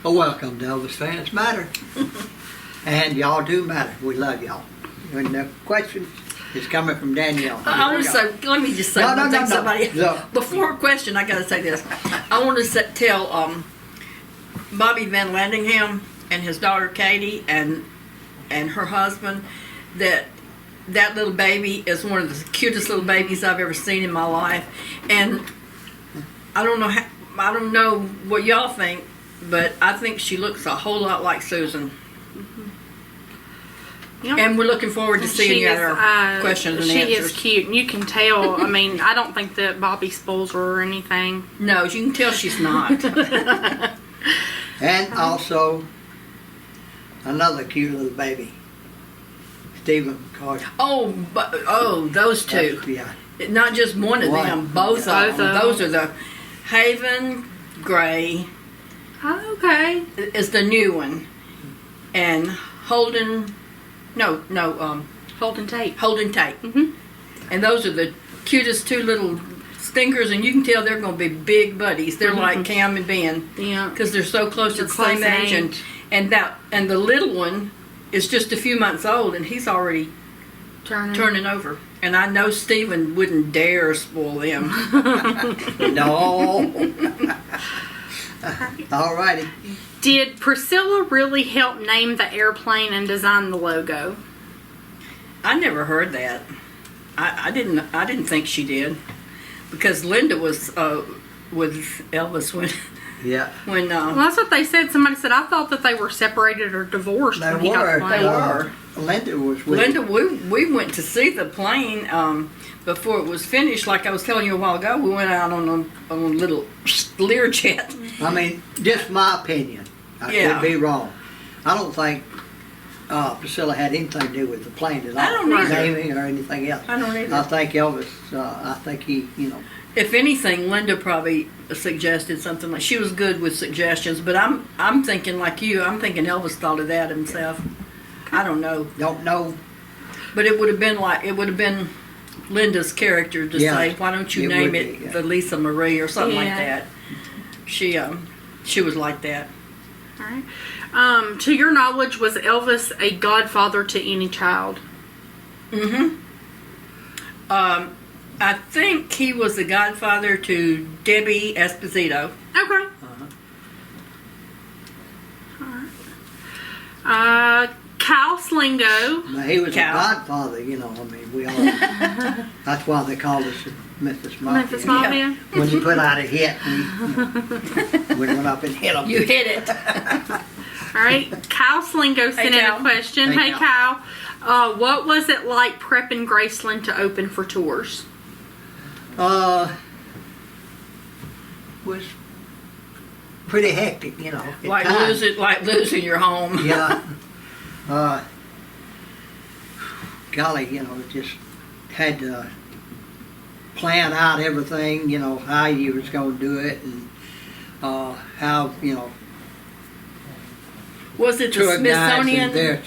Well, welcome to ELVIS Fans Matter. And y'all do matter. We love y'all. And the question is coming from Danielle. I want to say, let me just say one thing. Somebody, before a question, I got to say this. I want to tell Bobby Van Landingham and his daughter Katie and her husband that little baby is one of the cutest little babies I've ever seen in my life. And I don't know what y'all think, but I think she looks a whole lot like Susan. Yep. And we're looking forward to seeing you at our questions and answers. She is cute, and you can tell. I mean, I don't think that Bobby spoils her or anything. No, you can tell she's not. And also, another cute little baby, Stephen Carter. Oh, those two. Yeah. Not just one of them, both of them. Those are the Haven Gray. Oh, okay. Is the new one, and Holden. Holden Tate. Holden Tate. And those are the cutest two little stinkers, and you can tell they're going to be big buddies. They're like Cam and Ben. Yeah. Because they're so close to the same age. And the little one is just a few months old, and he's already turning over. And I know Stephen wouldn't dare spoil them. No. All righty. Did Priscilla really help name the airplane and design the logo? I never heard that. I didn't think she did, because Linda was with Elvis when. Yeah. When well, that's what they said. Somebody said I thought that they were separated or divorced. They when he got the plane. They were. Linda was with Linda. We went to see the plane before it was finished. Like I was telling you a while ago, we went out on a little Learjet. I mean, just my opinion. I could be wrong. I don't think Priscilla had anything to do with the plane at all. I don't either. Naming or anything else. I don't either. I think Elvis. I think he, If anything, Linda probably suggested something. Like she was good with suggestions, but I'm thinking like you. I'm thinking Elvis thought of that himself. I don't know. Don't know. But it would have been Linda's character to say, why don't you name it the Lisa Marie or something like that. She was like that. All right. To your knowledge, was Elvis a godfather to any child? I think he was the godfather to Debbie Esposito. Okay. All right. Cal Slingo. Now, he was a godfather, I mean, we all. That's why they called us Memphis Mafia. Memphis Mafia. Yeah. When he put out a hit, we went up and hit him. You hit it. All right. Cal Slingo sent in a question. Hey, Cal. What was it like prepping Graceland to open for tours? Was pretty hectic, Like losing your home. Yeah. Golly, just had to plan out everything, how you was going to do it, and how, Was it the Smithsonian? Their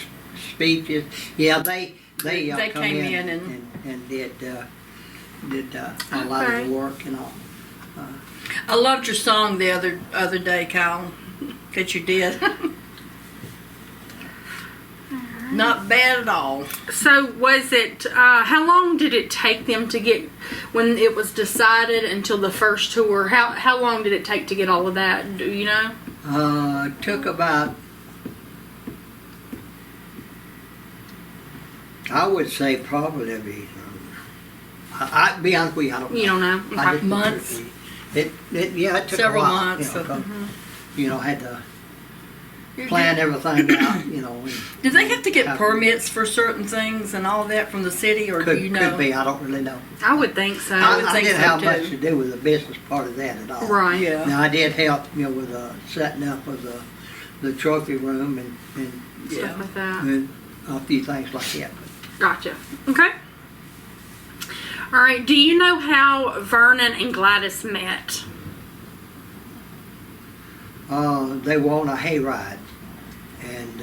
speeches. Yeah, they come came in and did a lot of the work and all. I loved your song the other day, Kyle, that you did. Not bad at all. So was it, how long did it take them to get, when it was decided until the first tour, how long did it take to get all of that? Do you know? It took about, I would say probably, I'd be honest with you, I don't know. You don't know? Okay. Months? It took several a while, months. Had to plan everything out, Do they have to get permits for certain things and all that from the city, or do you know? Could be, I don't really know. I would think so. I would I think didn't so have too. much to do with the business part of that at all. Right. Yeah. Now I did help, with setting up of the trophy room and Stuff like that. and a few things like that. Gotcha. Okay. All right. Do you know how Vernon and Gladys met? They were on a hayride, and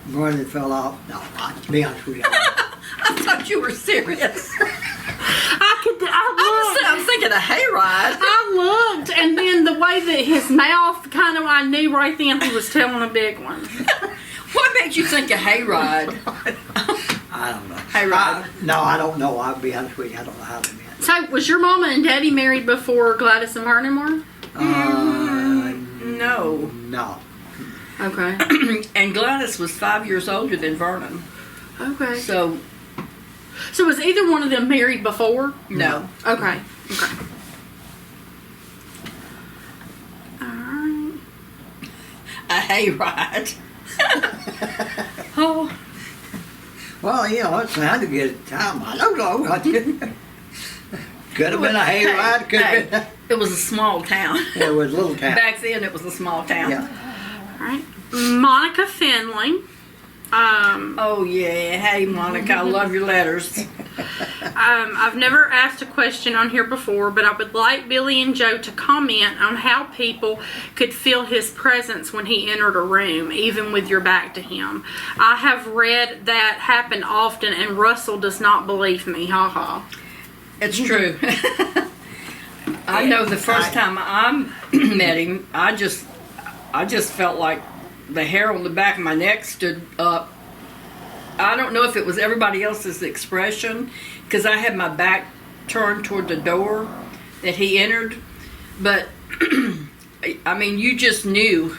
Vernon fell off. No, I'll be honest with you. I thought you were serious. I'm thinking a hayride. I looked, and then the way that his mouth kind of, I knew right then he was telling a big one. What made you think a hayride? I don't know. Hayride. No, I don't know. I'll be honest with you. I don't know how they met. So, was your mama and daddy married before Gladys and Vernon were? No. No. Okay. And Gladys was 5 years older than Vernon. Okay. So, was either one of them married before? no. Okay. Okay. Alright. A hayride. Oh. Well, you know, it sounded good at the time. I don't know. Could have been a hayride. Could have been. It was a small town. It was a little town. Back then, it was a small town. Yeah. Alright. Monica Finley. Oh yeah, hey Monica, I love your letters. I've never asked a question on here before, but I would like Billy and Joe to comment on how people could feel his presence when he entered a room, even with your back to him. I have read that happen often, and Russell does not believe me. Ha ha. It's true. I know the first time I met him, I just felt like the hair on the back of my neck stood up. I don't know if it was everybody else's expression, because I had my back turned toward the door that he entered. But, I mean, you just knew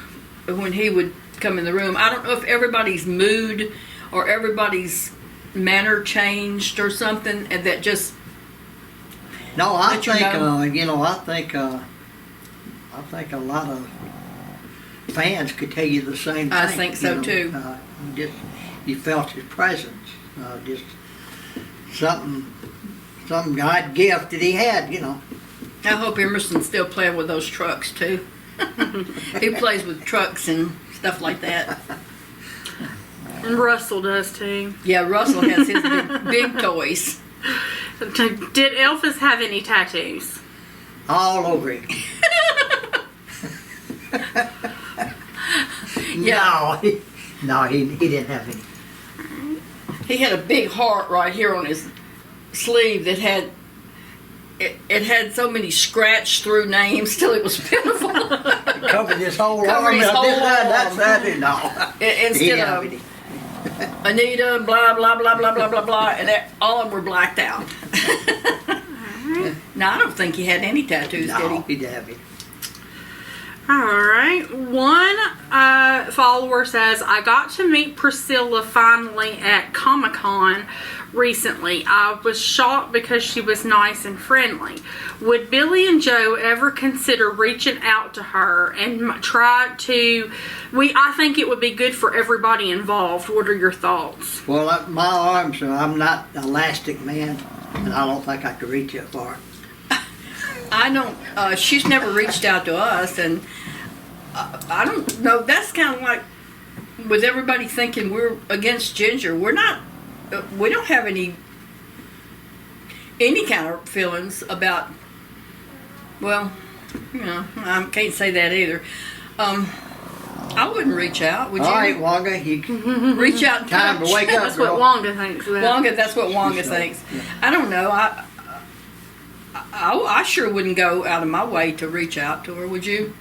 when he would come in the room. I don't know if everybody's mood or everybody's manner changed or something, and that just... No, I Let you think know. you know. I think a lot of fans could tell you the same thing. I think so, you know. too. You felt his presence. Just some God gift that he had. You know. I hope Emerson's still playing with those trucks, too. He plays with trucks and stuff like that. And Russell does too. Yeah, Russell has his big toys. Did Elvis have any tattoos? All over him. Yeah. No, he didn't have any. He had a big heart right here on his sleeve that had it had so many scratched through names till it was pitiful. Covered his whole Covered arm. his This whole side, that arm. side. No. He Instead didn't of have any. Anita, blah blah blah blah blah blah blah, and all of them were blacked out. No, I don't think he had any tattoos, No, did he didn't have any. Alright. One follower says, I got to meet Priscilla finally at Comic-Con recently. I was shocked because she was nice and friendly. Would Billy and Joe ever consider reaching out to her and try to... I think it would be good for everybody involved. What are your thoughts? Well, my arms, I'm not an elastic man, and I don't think I could reach that far. I don't. She's never reached out to us, and I don't know. That's kind of like with everybody thinking we're against Ginger. We're not. We don't have any kind of feelings about. Well, you know, I can't say that either. I wouldn't reach out. Would you? All right, Wanga, you can Reach out and time touch. to wake up, That's girl. what Wanda thinks. Wanga, that's what Wanga thinks. I don't know. I sure wouldn't go out of my way to reach out to her. Would you?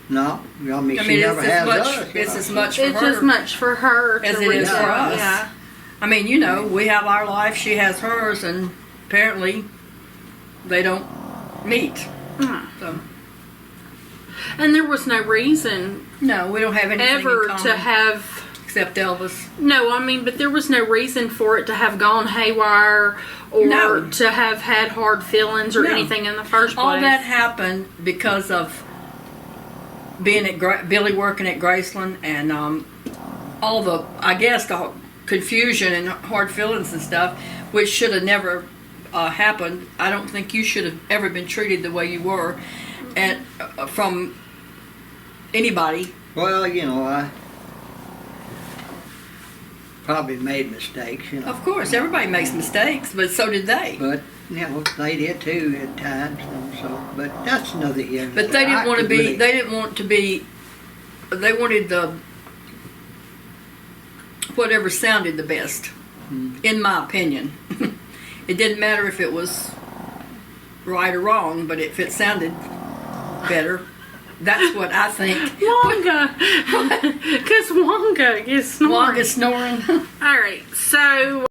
No, I mean, I she mean, never it's has as much. us. It's as much for It's her as much for her as to it reach is for out. us. Yeah. I mean, you know, we have our life. She has hers, and apparently, they don't meet. Hmm. So, And there was no reason no, we don't have anything ever in common to have... except Elvis. No, I mean, but there was no reason for it to have gone haywire or No. to have had hard feelings or No. anything in the first place. All that happened because of being at Billy working at Graceland and all the, I guess, the confusion and hard feelings and stuff, which should have never happened. I don't think you should have ever been treated the way you were, and from anybody. Well, you know, I probably made mistakes, you know. Of course, everybody makes mistakes, but so did they. But, you know, they did too at times, and so, but that's another year. But they didn't want to be. They didn't want to be. They wanted the whatever sounded the best, in my opinion. It didn't matter if it was right or wrong, but if it sounded better, that's what I think. Wonga. Because Wonga is snoring. Wonga snoring. All right, so